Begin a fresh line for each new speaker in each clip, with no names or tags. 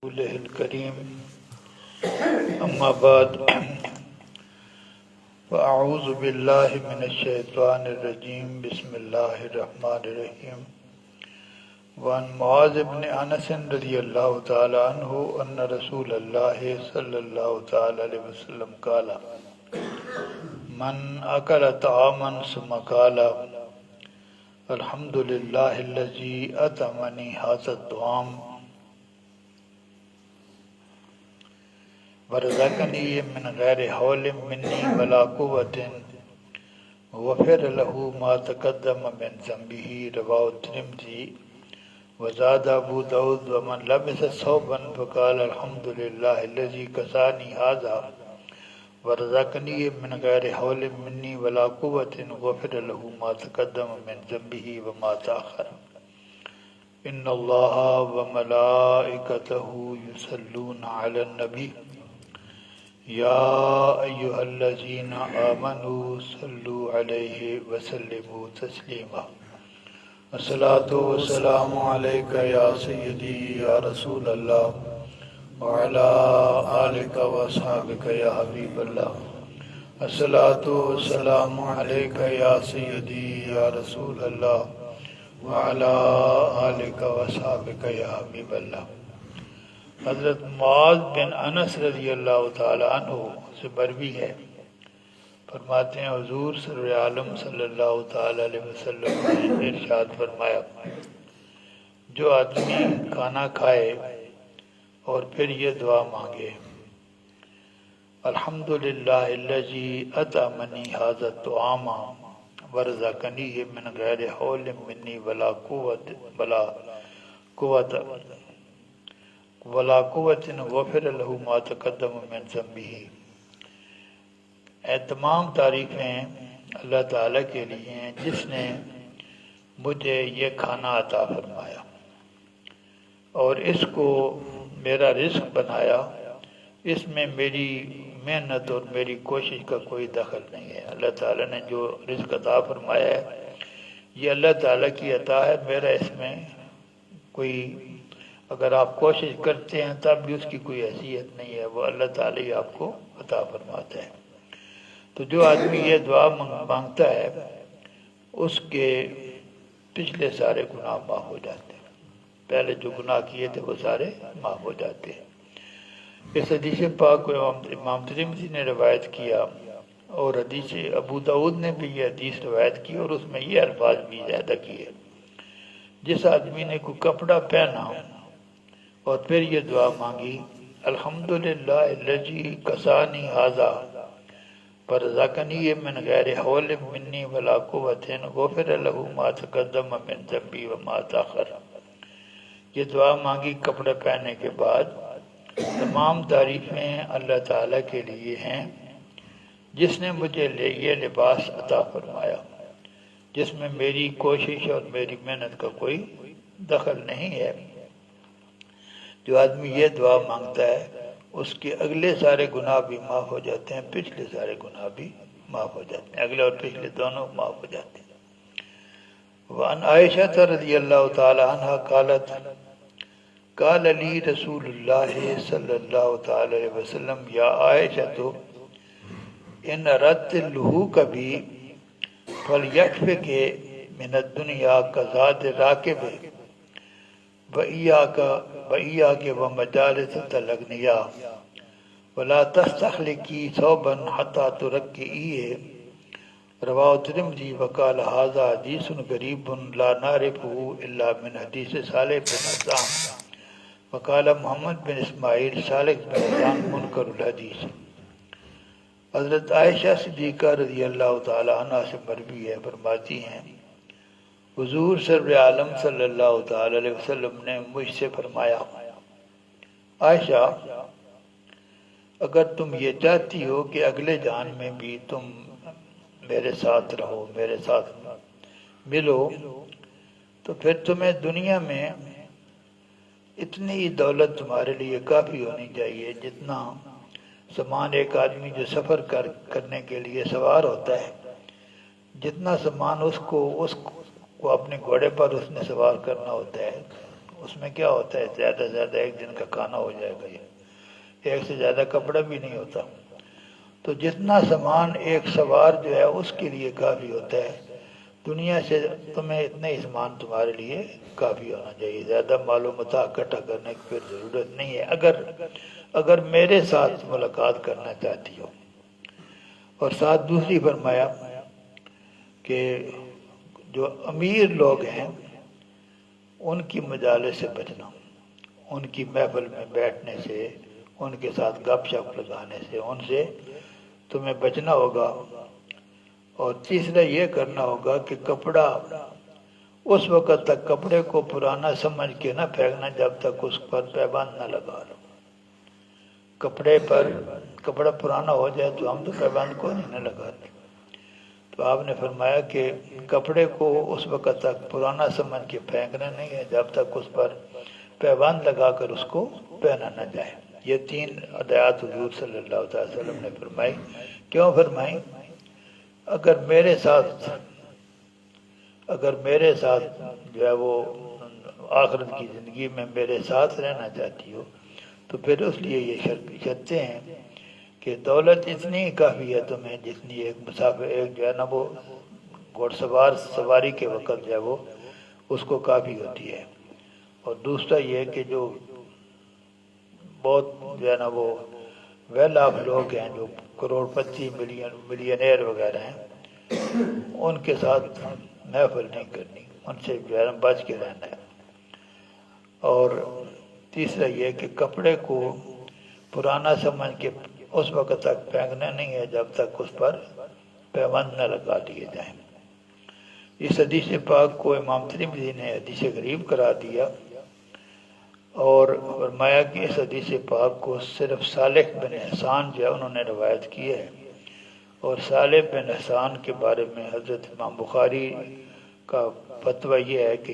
رسوله الكريم أما بعد فأعوذ بالله من الشيطان الرجيم بسم الله الرحمن الرحيم وعن معاذ بن أنس رضي الله تعالى عنه أن رسول الله صلى الله تعالى عليه وسلم قال من أكل طعاما ثم قال الحمد لله الذي أطعمني هذا الطعام ورزقني من غير حول مني ولا قوة غفر له ما تقدم من ذنبه رواه الترمذي وزاد أبو داود ومن لبس ثوبا فقال الحمد لله الذي كساني هذا ورزقني من غير حول مني ولا قوة غفر له ما تقدم من ذنبه وما تأخر إن الله وملائكته يصلون على النبي يا أيها الذين آمنوا صلوا عليه وسلموا تسليما الصلاة والسلام عليك يا سيدي يا رسول الله وعلى آلك وأصحابك يا حبيب الله الصلاة والسلام عليك يا سيدي يا رسول الله وعلى آلك وأصحابك يا حبيب الله۔ حضرت معاذ بن انس رضی اللہ تعالی عنہ سے مروی ہے، فرماتے ہیں حضور سرور عالم صلی اللہ تعالی علیہ وسلم نے ارشاد فرمایا، جو آدمی کھانا کھائے اور پھر یہ دعا مانگے الحمدللہ الذی اطعمنی ھذا الطعام ورزقنی من غیر حول منی ولا قوت غفر له ما تقدم من ذنبه۔ تمام تعریفیں اللہ تعالیٰ کے لیے ہیں جس نے مجھے یہ کھانا عطا فرمایا اور اس کو میرا رزق بنایا، اس میں میری محنت اور میری کوشش کا کوئی دخل نہیں ہے۔ اللہ تعالیٰ نے جو رزق عطا فرمایا ہے یہ اللہ تعالیٰ کی عطا ہے، میرا اس میں کوئی، اگر آپ کوشش کرتے ہیں تب بھی اس کی کوئی حیثیت نہیں ہے، وہ اللہ تعالیٰ ہی آپ کو عطا فرماتا ہے۔ تو جو آدمی یہ دعا مانگتا ہے اس کے پچھلے سارے گناہ معاف ہو جاتے ہیں، پہلے جو گناہ کیے تھے وہ سارے معاف ہو جاتے ہیں۔ اس حدیث پاک کو امام ترمذی نے روایت کیا اور حدیث ابو داود نے بھی یہ حدیث روایت کی اور اس میں یہ الفاظ بھی زیادہ کیے، جس آدمی نے کوئی کپڑا پہنا اور پھر یہ دعا مانگی الحمدللہ الذی کسانی ھذا ورزقنی من غیر حول منی ولا قوت غفر له ما تقدم من ذنبی وما تاخر۔ یہ دعا مانگی کپڑے پہننے کے بعد، تمام تعریفیں اللہ تعالیٰ کے لیے ہیں جس نے مجھے یہ لباس عطا فرمایا جس میں میری کوشش اور میری محنت کا کوئی دخل نہیں ہے۔ جو آدمی یہ دعا مانگتا ہے اس کے اگلے سارے گناہ بھی معاف ہو جاتے ہیں، پچھلے سارے گناہ بھی معاف ہو جاتے ہیں، اگلے اور پچھلے دونوں معاف ہو جاتے ہیں۔ وعن عائشہ رضی اللہ تعالی عنہ قالت قال لی رسول اللہ صلی اللہ تعالی علیہ وسلم یا عائشہ ان اردت اللحوق بھی فلیکفک من الدنیا کزاد راکب وَإِيَّاكَ وَمَجَالِسَ الْأَغْنِيَاءِ وَلَا تَسْتَخْلِقِي ثَوْبًا حَتَّى تُرَكِّئِيهِ رواه الترمذي وقال هذا حديث غريب لا نعرفه إلا من حديث صالح بن حسان وقال محمد بن اسماعیل صالح بن حسان منکر الحدیث۔ حضرت عائشہ صدیقہ رضی اللہ تعالی عنہ سے مروی ہے، فرماتی ہیں حضور سرور عالم صلی اللہ تعالی علیہ وسلم نے مجھ سے فرمایا، عائشہ اگر تم یہ چاہتی ہو کہ اگلے جان میں بھی تم میرے ساتھ رہو، میرے ساتھ ملو، تو پھر تمہیں دنیا میں اتنی دولت تمہارے لیے کافی ہونی چاہیے جتنا سامان ایک آدمی جو سفر کرنے کے لیے سوار ہوتا ہے، جتنا سامان اس کو اپنے گھوڑے پر اس نے سوار کرنا ہوتا ہے، اس میں کیا ہوتا ہے زیادہ سے زیادہ ایک دن کا کھانا ہو جائے گا، یہ ایک سے زیادہ کپڑا بھی نہیں ہوتا. تو جتنا سامان ایک سوار جو ہے اس کے لیے کافی ہوتا ہے. دنیا سے تمہیں اتنا ہی سامان تمہارے لیے کافی ہونا چاہیے، زیادہ مال و متاع اکٹھا کرنے کی پھر ضرورت نہیں ہے اگر میرے ساتھ ملاقات کرنا چاہتی ہو. اور ساتھ دوسری فرمایا کہ جو امیر لوگ ہیں ان کی مجالس سے بچنا، ان کی محفل میں بیٹھنے سے، ان کے ساتھ گپ شپ لگانے سے، ان سے تمہیں بچنا ہوگا. اور تیسرا یہ کرنا ہوگا کہ کپڑا اس وقت تک کپڑے کو پرانا سمجھ کے نہ پھینکنا جب تک اس پر پیبند نہ لگا لو. کپڑا پرانا ہو جائے تو ہم تو پیبند کو نہیں نہ لگاتے. تو آپ نے فرمایا کہ کپڑے کو اس وقت تک پرانا سمجھ کے پھینکنا نہیں ہے جب تک اس پر پیبند لگا کر اس کو پہنا نہ جائے. یہ 3 ہدایات حضور صلی اللہ علیہ وسلم نے فرمائی. کیوں فرمائی؟ اگر میرے ساتھ جو ہے وہ آخرت کی زندگی میں میرے ساتھ رہنا چاہتی ہو تو پھر اس لیے یہ شرطیں ہیں کہ دولت اتنی ہی کافی ہے تمہیں جتنی ایک مسافر ایک جو ہے نا وہ گھوڑ سواری کے وقت جو ہے وہ اس کو کافی ہوتی ہے. اور دوسرا یہ کہ جو بہت جو ہے نا وہ ویل آف لوگ ہیں، جو کروڑ پتی ملینئر وغیرہ ہیں، ان کے ساتھ محفل نہیں کرنی، ان سے جو ہے نا بچ کے رہنا ہے. اور تیسرا یہ کہ کپڑے کو پرانا سمجھ کے اس وقت تک پھینکنا نہیں ہے جب تک اس پر پیبند نہ لگا دیے جائیں. اس حدیث پاک کو امام ترمذی نے حدیث غریب قرار دیا اور فرمایا کہ اس حدیث پاک کو صرف صالح بن احسان جو ہے انہوں نے روایت کی ہے. اور صالح بن احسان کے بارے میں حضرت امام بخاری کا فتویٰ یہ ہے کہ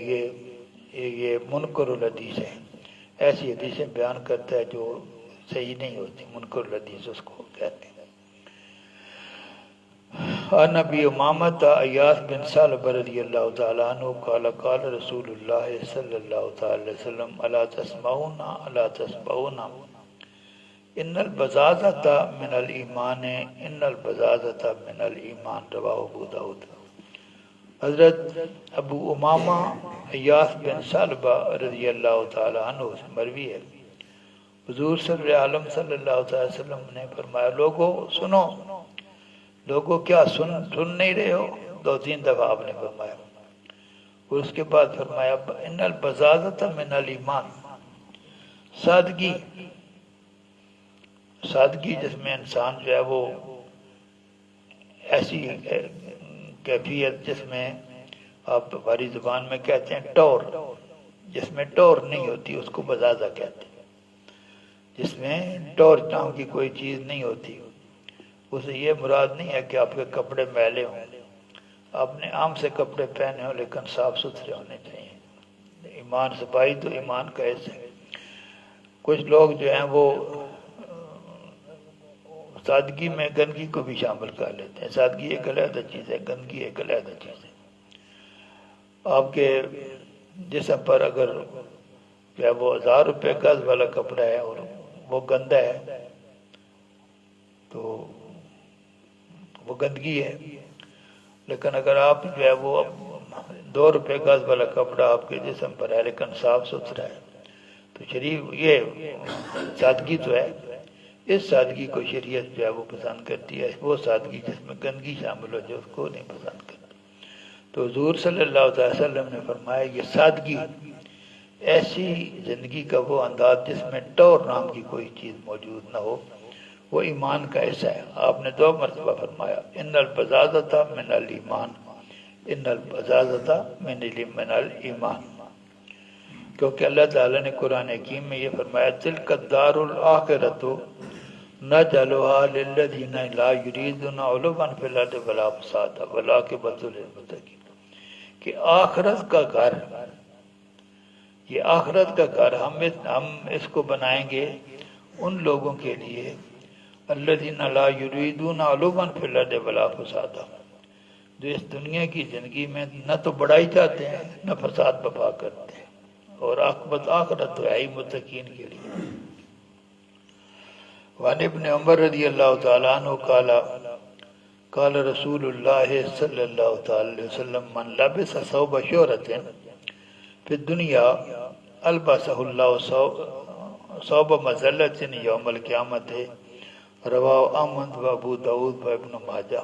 یہ منکر الحدیث ہے. ایسی حدیثیں بیان کرتا ہے جو صحیح نہیں ہوتی، منکر الحدیث اس کو کہتے ہیں. عن ابی امامۃ ایاس بن ثعلبہ رضی اللہ تعالی عنہ قال قال رسول اللہ صلی اللہ تعالی علیہ وسلم الا تسمعون ان البزازۃ من الایمان رواہ ابو داؤد. حضرت ابو امامہ ایاس بن ثعلبہ رضی اللہ تعالی عنہ سے مروی ہے، حضور صلی اللہ علیہ وسلم نے فرمایا لوگو سنو. لوگوں کیا سن نہیں رہے ہو؟ 2-3 دفعہ آپ نے فرمایا. اور اس کے بعد فرمایا ان البزازۃ من الایمان، سادگی جس میں انسان جو ہے وہ ایسی کیفیت جس میں آپ ہماری زبان میں کہتے ہیں ٹور، جس میں ٹور نہیں ہوتی اس کو بزازہ کہتے ہیں. جس میں ٹور نام کی کوئی چیز نہیں ہوتی. اسے یہ مراد نہیں ہے کہ آپ کے کپڑے میلے ہوں، آپ نے عام سے کپڑے پہنے ہوں لیکن صاف ستھرے ہونے چاہیے. ایمان صفائی تو ایمان کا حصہ ہے. کچھ لوگ جو ہیں وہ سادگی میں گندگی کو بھی شامل کر لیتے ہیں. سادگی ایک علیحدہ چیز ہے، گندگی ایک علیحدہ چیز ہے. آپ کے جسم پر اگر جو ہے وہ 1000 روپے گز والا کپڑا ہے اور وہ گندا ہے تو وہ گندگی ہے. لیکن اگر آپ جو ہے وہ 2 روپے گز والا کپڑا آپ کے جسم پر ہے لیکن صاف ستھرا ہے تو شریف یہ سادگی تو ہے. اس سادگی کو شریعت جو ہے وہ پسند کرتی ہے. وہ سادگی جس میں گندگی شامل ہو جو اس کو نہیں پسند کرتی. تو حضور صلی اللہ علیہ وسلم نے فرمایا یہ سادگی، ایسی زندگی کا وہ انداز جس میں ٹور نام کی کوئی چیز موجود نہ ہو، وہ ایمان کا حصہ ہے. آپ نے 2 مرتبہ فرمایا ان البزازۃ من الایمان، ان البزازۃ من الایمان، کیونکہ اللہ تعالیٰ نے قرآن حکیم میں یہ فرمایا تلک الدار الآخرۃ نجعلها للذین لا یریدون علوا فی الارض ولا فسادا والعاقبۃ للمتقین، کہ آخرت کا گھر، یہ آخرت کا گھر ہم اس کو بنائیں گے ان لوگوں کے لیے الذین لا یریدون علوا فی الارض ولا فسادا، جو اس دنیا کی زندگی میں نہ تو بڑائی چاہتے ہیں نہ فساد برپا کرتے ہیں. اور عاقبت آخرت تو ہے ہی متقین کے لیے۔ وعن ابن عمر رضی اللہ تعالیٰ عنہ قال رسول اللہ صلی اللہ تعالی علیہ وسلم من لبس ثوب شہرت فی الدنیا البسہ اللہ ثوب مذلت یوم القیامت، رواہ احمد و ابو داود و ابن ماجہ۔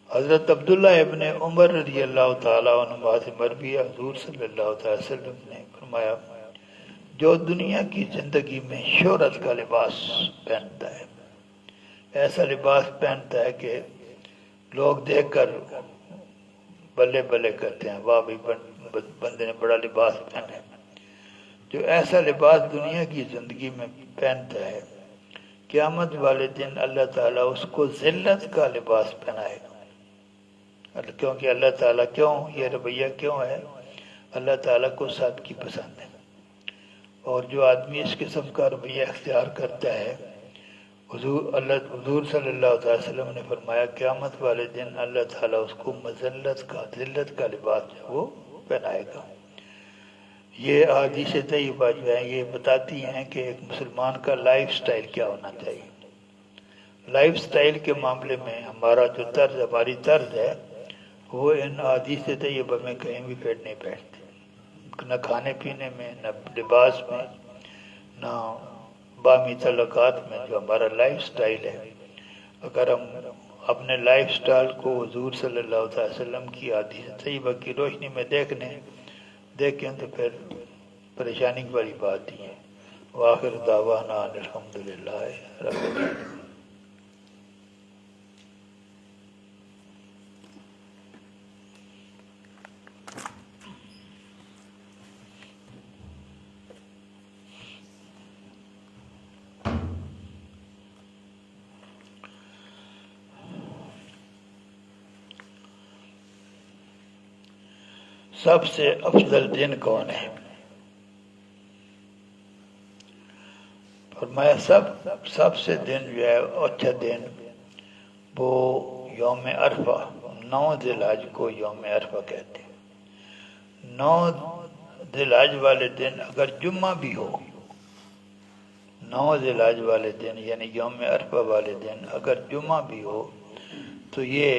حضرت عبداللہ ابن عمر رضی اللہ تعالیٰ عنہ سے مروی ہے، حضور صلی اللہ تعالی وسلم نے فرمایا جو دنیا کی زندگی میں شہرت کا لباس پہنتا ہے، ایسا لباس پہنتا ہے کہ لوگ دیکھ کر بلے بلے کرتے ہیں، واہ بھی بندے نے بڑا لباس پہنا ہے، جو ایسا لباس دنیا کی زندگی میں پہنتا ہے، قیامت والے دن اللہ تعالیٰ اس کو ذلت کا لباس پہنائے گا۔ کیونکہ اللہ تعالیٰ کیوں یہ رویہ کیوں ہے؟ اللہ تعالیٰ کو سادگی پسند ہے، اور جو آدمی اس قسم کا رویہ اختیار کرتا ہے، حضور صلی اللہ علیہ وسلم نے فرمایا قیامت والے دن اللہ تعالیٰ اس کو ذلت کا لباس جو وہ پہنائے گا۔ یہ احادیث طیبہ جو ہیں یہ بتاتی ہیں کہ ایک مسلمان کا لائف سٹائل کیا ہونا چاہیے۔ لائف سٹائل کے معاملے میں ہماری طرز ہے وہ ان احادیث طیبہ میں کہیں بھی پھر نہیں بیٹھتے، نہ کھانے پینے میں، نہ لباس میں، نہ باہمی تعلقات میں۔ جو ہمارا لائف سٹائل ہے، اگر ہم اپنے لائف سٹائل کو حضور صلی اللہ علیہ وسلم کی احادیث طیبہ کی روشنی میں دیکھیں تو پھر پریشانی والی بات ہی ہے۔ وآخر دعوانا ان الحمدللہ رب العالمین۔ سب سے افضل دن کون ہے؟ فرمایا سب سے دن جو ہے اچھا دن وہ یوم عرفہ، 9 ذی الحج کو یوم عرفہ کہتے ہیں۔ 9 ذی الحج والے دن اگر جمعہ بھی ہو، 9 ذی الحج والے دن یعنی یوم عرفہ والے دن اگر جمعہ بھی ہو تو یہ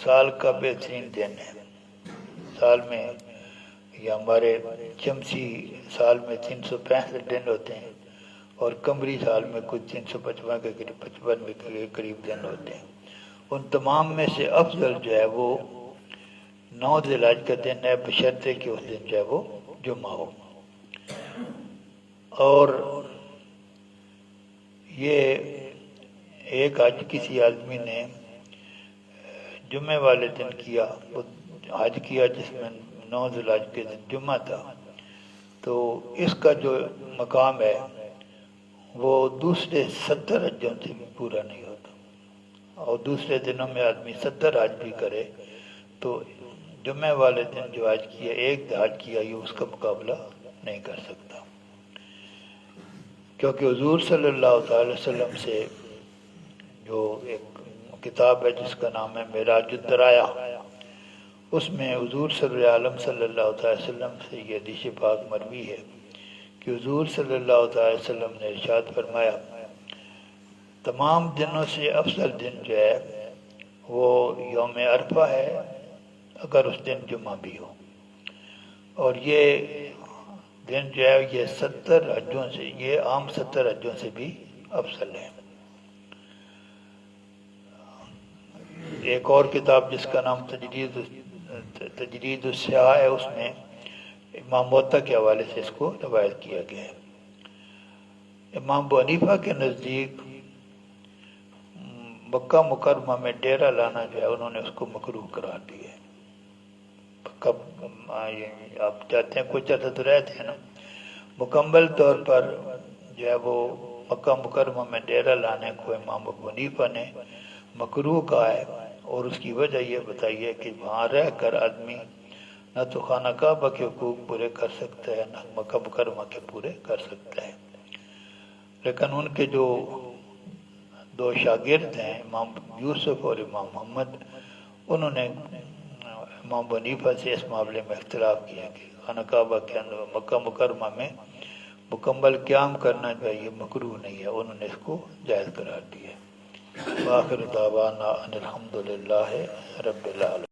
سال کا بہترین دن ہے۔ سال میں یا ہمارے شمسی سال میں 365 دن ہوتے ہیں، اور قمری سال میں کچھ 355 کے قریب 55 کے قریب دن ہوتے ہیں۔ ان تمام میں سے افضل جو ہے وہ 9 ذی الحج کا دن ہے، بشرطے کہ اس دن جو ہے وہ جمعہ ہو۔ اور یہ ایک حج کسی آدمی نے جمعے والے دن کیا، وہ حج کیا جس میں 9 ذی الحج کے دن جمعہ تھا، تو اس کا جو مقام ہے وہ دوسرے 70 حجوں سے بھی پورا نہیں ہوتا، اور دوسرے دنوں میں آدمی 70 حج بھی کرے تو جمعے والے دن جو حج کیا، ایک حج کیا، یہ اس کا مقابلہ نہیں کر سکتا۔ کیونکہ حضور صلی اللہ تعالی وسلم سے جو ایک کتاب ہے جس کا نام ہے معراج الدرایا، اس میں حضور صلی اللہ تعالی وسلم سے یہ حدیث پاک مروی ہے کہ حضور صلی اللہ تعالی وسلم نے ارشاد فرمایا تمام دنوں سے افضل دن جو ہے وہ یوم عرفہ ہے اگر اس دن جمعہ بھی ہو، اور یہ دن جو ہے یہ 70 حجوں سے، یہ عام 70 حجوں سے بھی افضل ہے۔ ایک اور کتاب جس کا نام تجرید السیاح ہے، اس میں امام موطا کے حوالے سے اس کو روایت کیا گیا ہے۔ امام ابو حنیفہ کے نزدیک مکہ مکرمہ میں ڈیرہ لانا جو ہے انہوں نے اس کو مکروہ قرار دیا ہے۔ آپ چاہتے ہیں کچھ عرصہ تو رہتے ہیں نا، مکمل طور پر جو ہے وہ مکہ مکرمہ میں ڈیرہ لانے کو امام ابو حنیفہ نے مکروہ کہا ہے، اور اس کی وجہ یہ بتائی ہے کہ وہاں رہ کر آدمی نہ تو خانہ کعبہ کے حقوق پورے کر سکتا ہے، نہ مکہ مکرمہ کے پورے کر سکتا ہے۔ لیکن ان کے جو 2 شاگرد ہیں، امام یوسف اور امام محمد، انہوں نے امام ابو حنیفہ سے اس معاملے میں اختلاف کیا کہ خانہ کعبہ کے اندر مکہ مکرمہ میں مکمل قیام کرنا جو ہے یہ مکروہ نہیں ہے، انہوں نے اس کو جائز قرار دیا ہے۔ وآخر دعوانا ان الحمد للہ رب العالمین۔